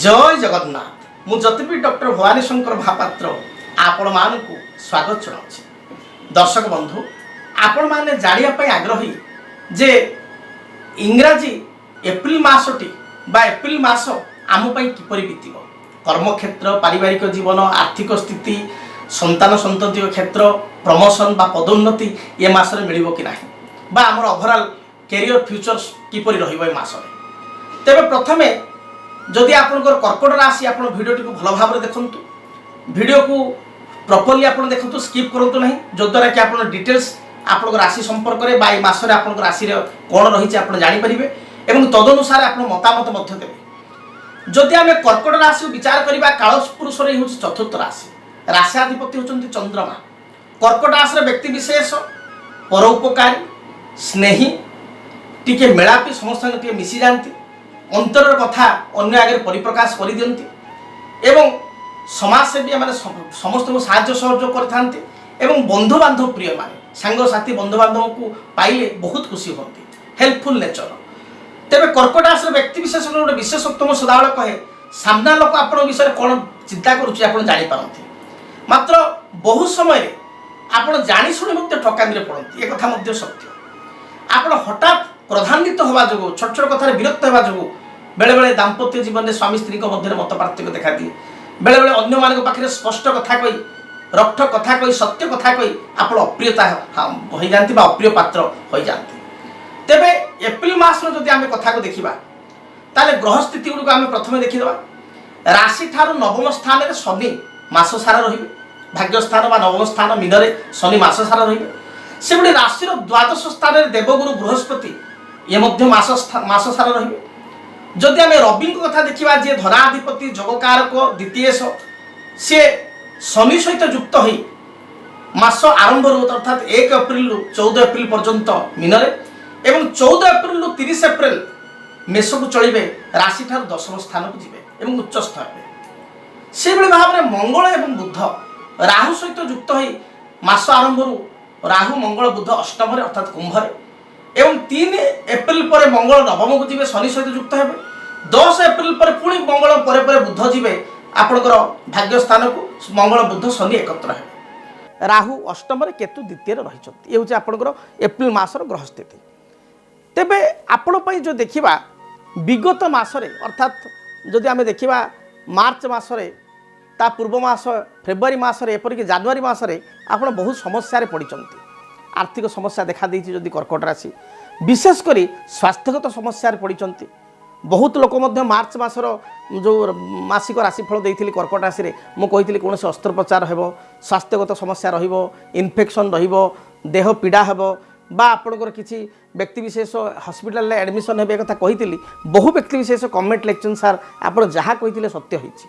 जय जगन्नाथ मु ज्योतिर्पी डॉक्टर भवानी शंकर महापात्र आपण मानकु स्वागत जनाऊँ। दर्शक बंधु आपण माने जानिया आग्रही जे इंग्राजी एप्रिल मासटी बा एप्रिल मास आम किपरि बीतब कर्मक्षेत्र पारिवारिक जीवन आर्थिक स्थिति संतान संतति क्षेत्र प्रमोशन बा पदोन्नति ये मासरे मिलिबो कि नाही बा हमर ओवरऑल कैरियर फ्यूचर्स किपरि रहिबो ए मासरे। तेबे प्रथमे जदि आपनकर कर्कट राशि आपण भिडियोटी को भल भाव देखंतु भिडियो को प्रॉपर्ली आपण देखंतु स्किप करंतु नाही जो द्वारा कि आपण डिटेल्स आपण राशि संपर्क रे बाई मासरे आपण राशि रे कोन रहिছে आपण जानि परिबे एवं तदनुसार आपण मतामत मध्य देबे। जदि आमे कर्कट राशि विचार करिबा कालस पुरुष रे होछ चतुर्थ राशि राशियाधिपति होचंती चंद्रमा। कर्कट राशि रे व्यक्ति विशेष परोपकारी स्नेही टिके मेलापी समस्त टिके मिसी जानती अंतर कथा अन्य आगे परिप्रकाश कर दियंती एवं समाजसेवी माने समस्त को साहाय्य सहयोग करथांती एवं बंधु बांधव प्रिय माने सांग साथी बंधु बांधव को पाइले बहुत खुशी होती हेल्पफुल नेचर। तेबे कर्कट राशि व्यक्ति विशेष गोटे विशेषत्व मो सदाबेले कहे सामना लोक आपण विषय कौन चिंता करुच्ची आपण जानि पारंती मात्र बहु समय आपण जानि सुनि मध्य ठकामी पड़ती ए कथा मध्य सत्य। आपण हठात प्रधान्वित होगा जो छोट छोट कथार विरक्त होगा जो बेले बेले दाम्पत्य जीवन में स्वामी स्त्री मध्य मत पार्थक्य देखा दिए बेले बेले अन्य मान पाखे स्पष्ट कथा कही रक्त कथा कही सत्य कथा कही आप अप्रियता हो जाती अप्रिय पात्र हो जाती। तेबे एप्रिल मास जदि आम कथा को देखा ताले ग्रह स्थिति गुड़ आम प्रथम देखीदा राशि ठार नवम स्थान में शनि मास सारा रे भाग्य स्थान नवम स्थान मीन शनि मास सारा रे से गोटे राशि द्वादश स्थान में देवगुरु बृहस्पति ये मास सारा रे। जदि आम रवि कथा देखा जी धनाधिपति जगकारक द्वितीय सी शनि सहित युक्त हो मास आरंभ अर्थात 1 एप्रिल 14 एप्रिल पर्यंत मीन एवं 14 एप्रिल 30 एप्रिल मेष को चलिए राशि ठार दशम स्थान को जीवे एवं उच्चस्थ हे से भाव में मंगल एवं बुध राहु सहित युक्त हो मास आरंभ राहु मंगल बुध अष्टम अर्थात कुंभ एवं 3 एप्रिल पर मंगल नवम को जीवे शनि सहित युक्त हे 10 एप्रिल पर पुणी मंगल पर बुध जीवे आपणकर भाग्य स्थान को मंगल बुध शनि एकत्र हे राहु अष्टम केतु द्वितीय रही ये हूँ आपणकर एप्रिल मासर ग्रह स्थिति। तेबे आपण जो देखा विगत मसरे अर्थात जदि आम देखा मार्च मसरे ता पूर्व मास फेब्रुआरी मसरे एपरिक जनवरी मसरे आप बहुत समस्या पड़ते आर्थिक समस्या देखा देती जदि कर्कट राशि विशेषकर स्वास्थ्यगत समस्या पड़ते बहुत लोक मार्च मासर जो मासिक राशिफल देती कर्कट राशि मुझे कौन अस्त्रोपचार हो स्वास्थ्यगत समस्या इन्फेक्शन देह पीड़ा हे बा आपणकर किसी व्यक्ति विशेष हॉस्पिटल एडमिशन हे कथा कही बहु व्यक्ति विशेष कमेंट लेक्चर सार आप जहाँ कही सत्य होती।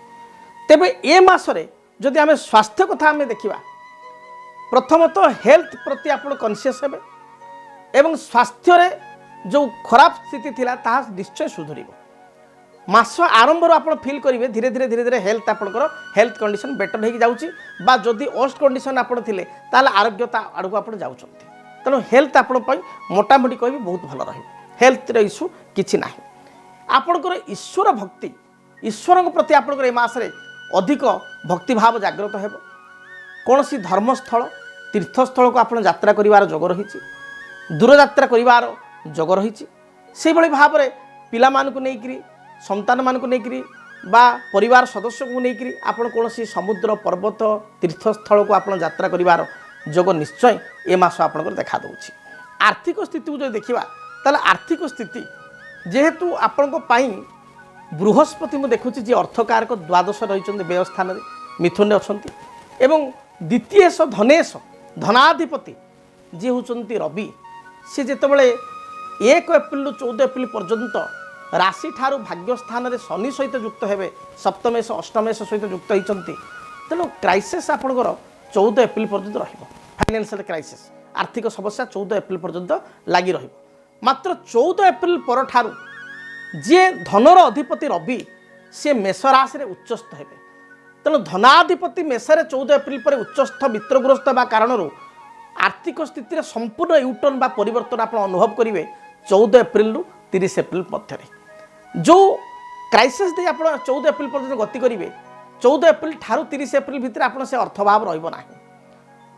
तेबे ए मासरे जदि आम स्वास्थ्य कथा आम देखा प्रथमतः हेल्थ प्रति आप कन्सीयस हे एवं स्वास्थ्य जो खराब स्थिति थिला ताहा निश्चय सुधर मास आरंभ आप फिल करेंगे धीरे धीरे धीरे धीरे हेल्थ आपंकर हेल्थ कंडीशन बेटर हो जाऊँगी बा जदि वर्स्ट कंडीशन आप थे आरोग्यता आड़क आप जाऊँच तेणु हेल्थ आप मोटामोटी कह बहुत भल रही हेल्थ इश्यू किसी ना आपणकर ईश्वर भक्ति ईश्वर प्रति आपंकर ए मासरे अधिक भक्तिभाव जागृत हो कौन सी धर्मस्थल तीर्थस्थल को आप यात्रा कर जोग रही दूर यात्रा कर जोग रही से भाव में पिला मानकु नेकरी संतान मानकु नेकरी बा परिवार सदस्य को लेकर आप कौन समुद्र पर्वत तीर्थस्थल को आप यात्रा कर जोग निश्चय ए मास आप देखा दूँ। आर्थिक स्थिति को जो देखा ताल आर्थिक स्थिति जेहेतु आपण बृहस्पति मुझे देखुची जी अर्थकारक द्वादश रही व्यय स्थान में मिथुन अच्छा एवं द्वितीय धनेश धनाधिपति जी होती रवि सी जितेबाला 1 एप्रिल 14 एप्रिल पर्यंत राशि ठारू भाग्य स्थान में शनि सहित युक्त हे सप्तमेश अष्टमेश सहित युक्त होती तेणु क्राइसिस आपंकर 14 एप्रिल पर्यंत फाइनेंशियल क्राइसिस आर्थिक समस्या 14 एप्रिल पर्यंत लगी मात्र 14 एप्रिल पर ठारू जी धनर अधिपति रवि सी मेष राशि में उच्चस्थ हे तेणु धनाधिपति मेषरे 14 एप्रिल पर उच्चस्थ मित्रग्रस्त कारण आर्थिक स्थिति संपूर्ण यूटर्न बा परिवर्तन आप अनुभव करेंगे 14 एप्रिल रु 30 एप्रिल मध्य जो क्राइसिस दे आप 14 एप्रिल पर्यटन गति करेंगे 14 एप्रिल ठारू 30 एप्रिल भितर आप से अर्थभाव रहा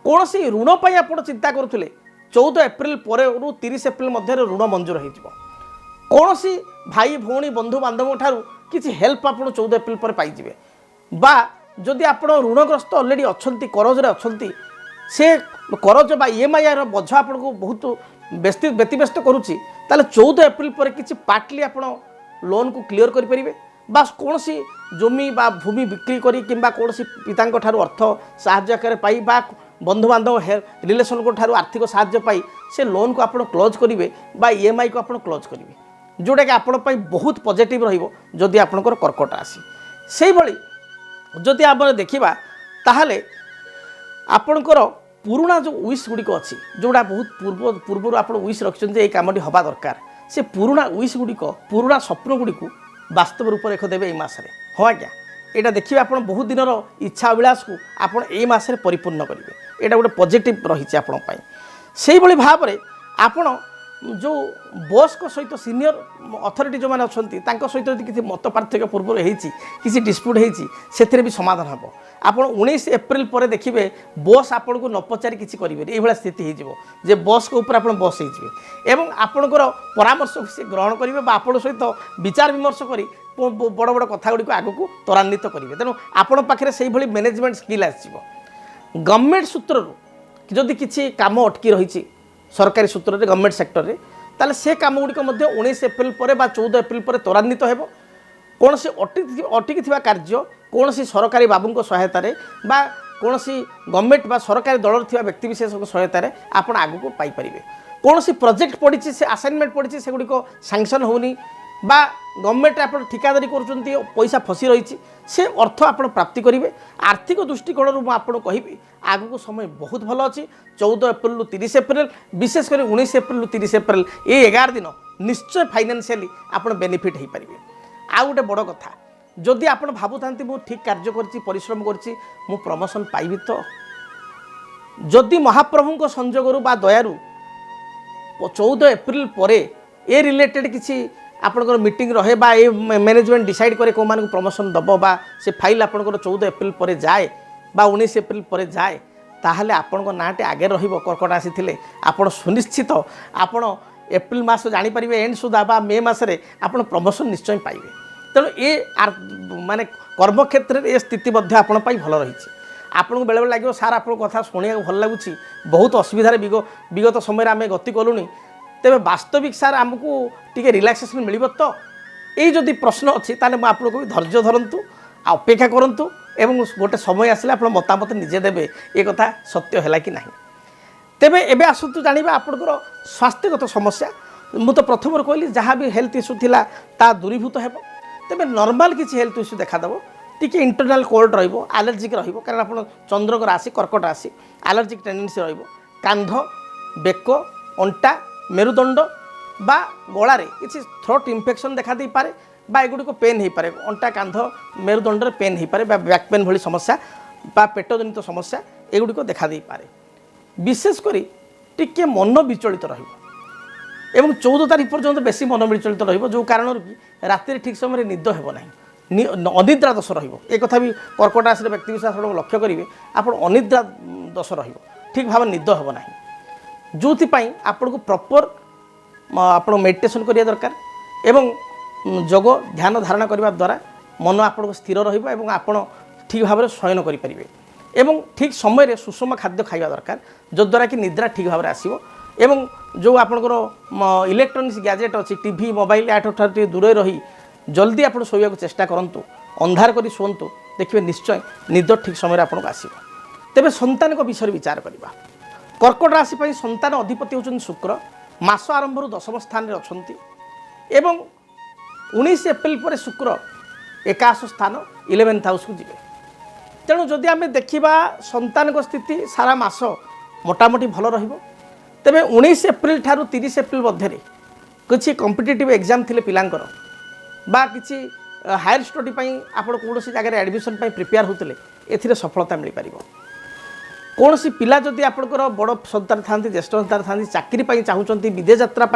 कौन सी ऋण पर आप चिंता करुले 14 एप्रिल पर 30 एप्रिल मध्य ऋण मंजूर हो कौन सी भाई भौणी बंधु बांधव ठारू किसी हेल्प आप 14 एप्रिल पर पाइबे बा जदि आप ऋणग्रस्त अलरेडी अच्छा करजरे अच्छा से करज बा EMI बोझ आपको बहुत व्यतिव्यस्त करुच्ची 14 एप्रिल पर किसी पार्टली आप लोन को क्लीयर करेंगे बा कौन सी जमी बा भूमि बिक्री करी किंबा कौन सी पिता अर्थ साहाय्य पाई बा बंधु बांधव रिलेसन को ठारू आर्थिक साहाय्य पाई से लोन को आप क्लोज करेंगे बा EMI को आप क्लोज करेंगे जोटा कि आपण बहुत पॉजिटिव रही आपंकर कर्कट राशि से भाई जदि आप देखा ताहले आपणकर पुराणा जो विश गुड़िक अच्छी जोड़ा बहुत पूर्व आप विश रखिंट ये कमटी हवा दरकार से पुराणा विश गुड़िक पुराणा स्वप्न गुड़िक वास्तव रूप रेख देवे ये मसरे हाँ आज्ञा यहाँ देखिए आप बहुत दिन इच्छा अभिलाष को आप मसरे परिपूर्ण करेंगे यहाँ गोटे पॉजिटिव रही आपंपाई से भाव में आपण जो बॉस को सहित सीनियर अथॉरिटी जो मैंने अच्छा सहित किसी मत पार्थक्य पूर्व किसी डिस्प्यूट होती भी समाधान हम आप 19 एप्रिल पर देखिए बॉस आपन को न पचारि किसी करेंगे ये स्थिति हो बॉस को ऊपर आप बॉस हो आपणकर परामर्श से ग्रहण करेंगे आपण सहित विचार विमर्श कर बड़ बड़ कथा गुड़ी आग को त्वरान्वित करेंगे तेणु आपण पाखे से मैनेजमेंट स्किल आसो गवर्नमेंट सूत्र जदि किसी काम अटकी रही सरकारी सूत्र में गवर्नमेंट सेक्टर में ताले से काम गुड़िक 19 एप्रिल पर 14 एप्रिल पर त्वरान्वित हो कौन से अटकी कार्य कौन सी सरकारी बाबू सहायता बा कौन सी गवर्नमेंट बा सरकारी दल थी व्यक्तिशेष सहायता आप आग को पाइपर कौन सी प्रोजेक्ट पड़ी से असाइनमेंट पड़ी से गुड़िक सैंक्शन होनी बा गवर्नमेंट आप ठिकादारी कर पैसा फसी रही से अर्थ आप प्राप्ति करेंगे आर्थिक दृष्टिकोण मुझे कहि आग को समय बहुत भल अच्छी 14 एप्रिल 30 एप्रिल विशेषकर 19 एप्रिल 30 एप्रिल ये 11 दिन निश्चय फाइनान्शियली आप बेनिफिट हो पारे आ गोटे बड़ कथा जदि आप भावुता मु ठीक कार्य कर परिश्रम कर प्रमोशन पाइबी तो जदि महाप्रभु संजोगरू बा दयारू 14 एप्रिल पर ए रिलेटेड किसी आपंकर मीटिंग रहे बा ए मैनेजमेंट डिसाइड करे कौ मानक प्रमोशन दब बा से फाइल आपंकर 14 एप्रिल पर जाए बा 19 एप्रिल पर जाए ताहले आपण नाटे आगे रहिबो कर्कट राशि थिले आपण सुनिश्चित आपण एप्रिल मास जानी परिबे एंड सुधा बा मे मासरे आपण प्रमोशन निश्चय पाइबे तेणु ये माने कर्म क्षेत्र में स्थिति मध्य आपण पाई भल रही आपन को बेले बेले लगे सार आप कथा शुणा भल लगुच बहुत असुविधार विगत समय आम गति कलुनी तेरे वास्तविक सार आमको टी रिलैक्सेशन मिल तो ये जदि प्रश्न अच्छी ताले मुझे आपको धैर्य धरतु अपेक्षा करूँ एवं गोटे समय आसले आप मतामत निजे देवे ये कथा सत्य है कि ना तेबे एबे आसतु जानिबा आपनकर स्वास्थ्यगत समस्या मु तो प्रथम कहली जहाँ भी हेल्थ इश्यू थिला ता दूरीभूत हेब तेबे नॉर्मल किसी हेल्थ इश्यू देखादेव टी इंटरनाल कोल्ड रहिबो एलर्जिक रहिबो कारण आप चंद्रक राशि कर्कट राशि एलर्जिक टेंडेंसी रहिबो कांध बेक अंटा मेरुदंड बा गलारे किसी थ्रोट इन्फेक्शन देखा दे पारे बा एगुड़ी को पेन हो पारे अंटा कांध मेरुदंड पेन हो पारे बैक पेन भली समस्या बा पेट जनित समस्या एगुड़ी को देखा दे पारे विशेषकर टिके मन विचलित एवं 14 तारीख पर्यंत बेसी मन विचलित जो कारण कि राति ठीक समय निद हेब ना अनिद्रा दोष एक कथा भी कर्कट राशि व्यक्ति विशेष लक्ष्य करेंगे आप अनिद्रा दोष ठीक भाव निद हेब ना जो आपन को प्रॉपर आप मेडिटेशन करिया दरकार एवं जोग ध्यान धारणा करने द्वारा मन आपन स्थिर रहिबो आपन ठीक भाव में शयन करेंगे एवं ठीक समय सुषम खाद्य खाइबा दरकार जो द्वारा कि निद्रा ठीक भाव में आसीबो एवं जो आपनकर इलेक्ट्रोनिक्स गैजेट अच्छी टीवी मोबाइल याठू दूर रही जल्दी आप शोया चेष्टा करूँ अंधार कर शुंतु देखिए निश्चय निद ठीक समय आपको आसो तेज संतान विषय विचार करवा कर्कट राशि पर संतान अधिपति होती शुक्र मास आरंभ 10 स्थान में अच्छा एवं 19 एप्रिल पर शुक्र 11 स्थान 11th हाउस को जीवे तेणु जदि आम देखा संतान स्थिति सारा मास मोटामोटी भल रहिबो तेबे 19 एप्रिल ठारू 30 एप्रिल मध्य किसी कॉम्पिटिटिव एग्जाम थिले पिलांकर बा किसी हायर स्टडी आप कौन जगह एडमिशन प्रिपेयर होते ए सफलता मिल पार कौन सी पिला जदि आपंकर बड़ संतान था ज्येष्ठ संतान था चाकरी चाहूँगी विदेश यात्रा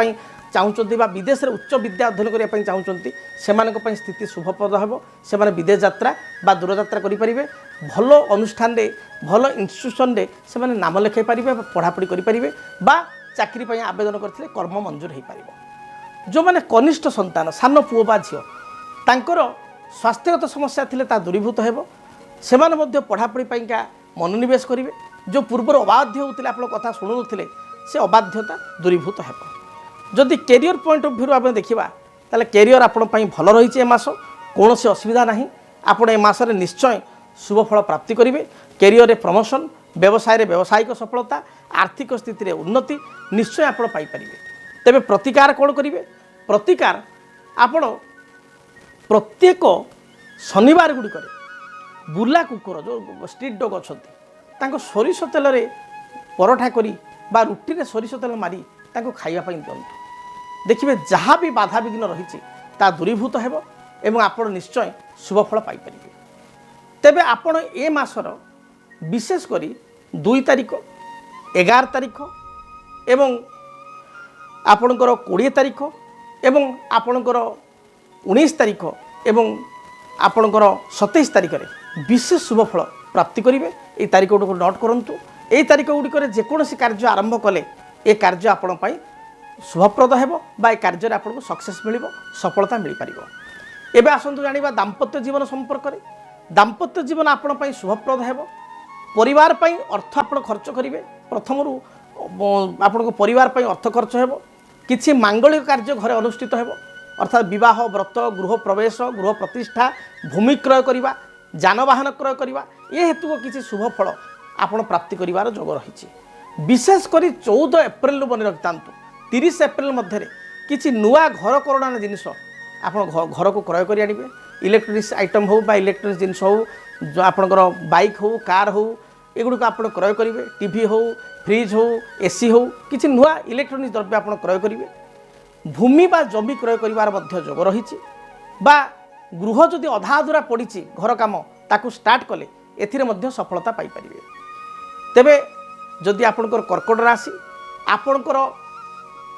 चाहूँगी विदेश में उच्च विद्या अध्ययन करने चाहूँगी से स्थिति शुभप्रद हो से विदेश यात्रा बा दूरयात्रा करेंगे भल अनुष्ठान भल इन्स्टिट्यूशन से नाम लिखाई पारे पढ़ापढ़ी करेंगे बा चाकरी आवेदन करते कर्म मंजूर हो पार। जो मैंने कनिष्ठ संतान सान पुओ बा झील तांकर स्वास्थ्यगत समस्या थिले ता दूरीभूत हेबो से पढ़ापढ़ी का मनोनिवेश करेंगे जो पूर्व अबाध्य होते आप कथा शुणु थे से अबाध्यता दूरीभूत हो। जदि कैरियर पॉइंट ऑफ व्यू आम देखा ताले कैरियर आपण भल रही मास कौन सी असुविधा ना आपण ए मासरे निश्चय शुभफल प्राप्ति करेंगे। कैरियर में प्रमोशन व्यवसाय व्यावसायिक सफलता आर्थिक स्थिति उन्नति निश्चय आप पाइपर। तेरे प्रतिकार कौन करेंगे प्रतिकार आपण प्रत्येक शनिवार गुड़िक बुला कुकुर जो स्ट्रीट डग अच्छा सोरिष तेल परोठा करी बा रुटी रे सोरिष तेल मारी खाइबा दिंतु देखिए जहाँ भी बाधा विघ्न रही दूरीभूत हो एवं आपण निश्चय शुभफल पाइपर। तेबे आपण ए मासर विशेष करी 2 तारिख 11 तारिख एवं आपणकर 20 तारिख एवं आपणकर 19 तारिख एवं आपणकर 27 तारिख रे विशेष शुभफल प्राप्ति करेंगे। ये तारीख गुड़ नोट करूँ ये तारीख गुड़िक जेकोसी कार्य आरंभ कले ये कार्य आपण शुभप्रद हो कार्य आपको सक्सेस मिल सफलता मिल पार। एवं आसतु जाना दाम्पत्य जीवन संपर्क में दाम्पत्य जीवन आपण शुभप्रद हो परिवार अर्थ आप खर्च करेंगे प्रथम आपण परिवार अर्थ खर्च हो किसी मांगलिक कार्य घरे अनुष्ठित हो अर्थात विवाह व्रत गृह प्रवेश गृह प्रतिष्ठा भूमि क्रय करवा जानवाहन क्रय करवा ये हेतु किसी शुभफल आपण प्राप्ति करिवार जोग रही। विशेषकर 14 एप्रिल बन रखिता 30 एप्रिल मध्य किसी नुआ घर करोना जिनिस आप घर को क्रय कर आनिबे इलेक्ट्रोनिक्स आइटम हो बा इलेक्ट्रोनिक्स जिनिस हो जो आपणकर बाइक हो कार हो एगुड़ आप क्रय करेंगे टीवी हो फ्रिज हो एसी हो किसी नुआ इलेक्ट्रोनिक्स द्रव्य आप क्रय करेंगे भूमि बा जमी क्रय करिवार मध्य जोग रही बा गृह जदि अधा अधूरा पड़ी घर कम ताकू स्टार्ट कले एथिरे मध्य सफलता पाई परिबे। तेबे जदि आपणकर कर्कट राशि आपणकर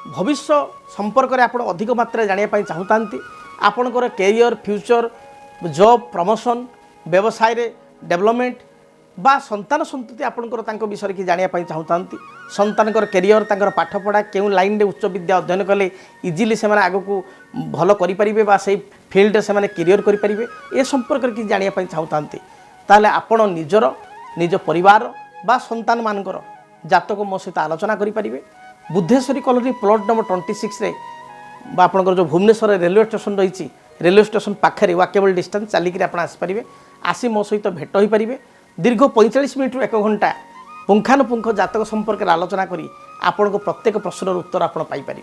भविष्य संपर्क में आपण अधिक मात्रा जानिया पई चाहूतांती आपणकर कैरियर फ्यूचर जॉब प्रमोशन व्यवसाय रे डेवलपमेंट बा संतान संतति आपणकर तांको विषय की जानिया पई चाहूतांती संतानकर कैरियर तांकर पाठपढ़ा केउ लाइन रे उच्च विद्या अध्ययन कले इजिली से माने आगो को भल करि परिबे बा सेही फील्ड से माने कैरियर करि परिबे ए संपर्क की जानिया पई चाहूतांती ताले आपण निजर निज परिवार बा संतान मानकर जातक मो सहित आलोचना करि परिबे। बुद्धेश्वरी कॉलोनी प्लॉट नंबर 26 रे बा आपणकर जो भुवनेश्वर रेलवे स्टेशन रही रेलवे स्टेशन पाखे वाकेबल डिस्टेंस चलिक आप आसपारे आसी मो सहित भेट हो पारे दीर्घ 45 मिनट 1 घंटा पुंखानुपुंख जातक संपर्क में आलोचना करी आपण प्रत्येक प्रश्नर उत्तर आप पाइपर।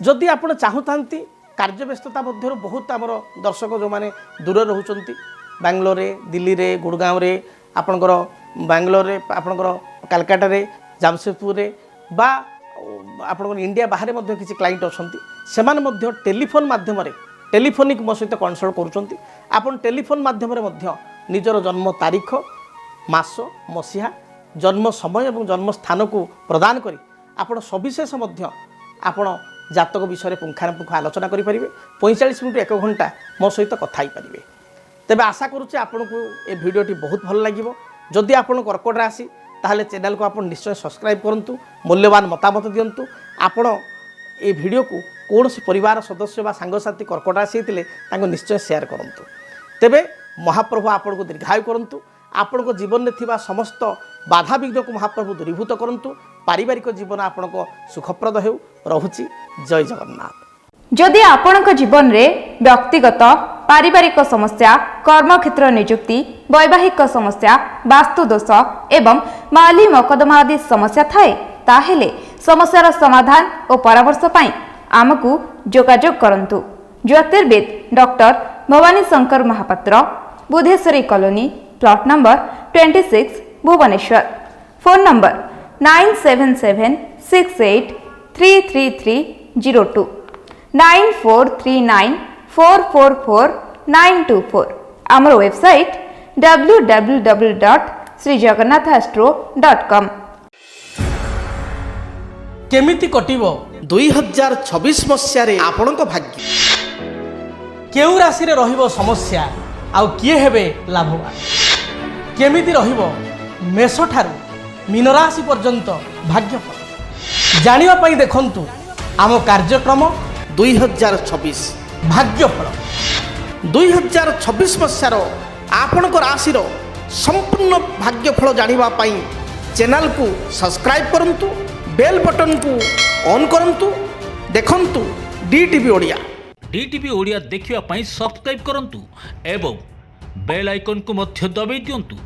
जदि आप चाहूँगी कार्य व्यस्तता मध्य बहुत आमर दर्शक जो मैंने दूर रोचंती बांग्लोर दिल्ली रे गुड़गांव रे आपणकर बांग्लोर रे आपणकर कलकाता रे जामशेदपुर रे बा आपणकर इंडिया बाहर मध्य किसी क्लाइंट अच्छा से टेलीफोन माध्यम टेलीफोनिक मो सहित कनसल्ट करुँच आपन टेलीफोन माध्यम निजर जन्म तारीख मास मसीहा जन्म समय और जन्म स्थान को प्रदान करी आपण सविशेष आपण जातक विषय पुंखानुपुंख आलोचना करेंगे 45 मिनट 1 घंटा मो सहित कथा पारे। तेबे आशा करुचे आपन को ए भिडियोटी बहुत भल लगिवो। जदि आपण कर्कट राशि ताहले चैनल को आपण निश्चय सब्सक्राइब करंतु मूल्यवान मतामत दियंतु आपण ए भिडियो को कौन से परिवार सदस्य बा सांगसाथी कर्कट राशि होते तांको निश्चय शेयर करंतु। तेबे महाप्रभु आपण को दीर्घायु करंतु आपण को जीवन में थिबा समस्त बाधा विघ्न को महाप्रभु दूरीभूत करंतु पारिवारिक जीवन आपण को सुखप्रद हेउ रहुची। जय जगन्नाथ। जदि आपण को जीवन रे व्यक्तिगत पारिवारिक समस्या कर्म क्षेत्र नियुक्ति वैवाहिक समस्या वास्तु दोष एवं माली मकदमा आदि समस्या थाए ताहेले समस्यार समाधान और परामर्श पाई आमको जोगाजोग करंतु। ज्योतिर्विद doctor Bhabani Shankar Mahapatra Buddheswari colony plot number 26 Bhubaneswar. Phone number 9776833302 9439444924। आमर वेबसाइट www.siddharth श्रीजगन्नाथाष्ट्रो.com। केमिति कटिब 2026 मसीह आपणक भाग्य केउ राशि रे रहिबो समस्या आउ किए हेबे लाभवान केमिति रहिबो मेष ठारू मीन राशि पर्यंत भाग्यफल जानिबा पई देखंतु आम कार्यक्रम 2026 भाग्यफल 2026 मसीह आपणक राशि रो संपूर्ण भाग्यफल जानिबा पई चैनल को सब्सक्राइब करंतु बेल बटन को ऑन करंतु देखंतु डीटीवी ओडिया। डीटीवी ओडिया देखिवा पई सब्सक्राइब करंतु एवं बेल आइकन को मध्य दबाई दियंतु।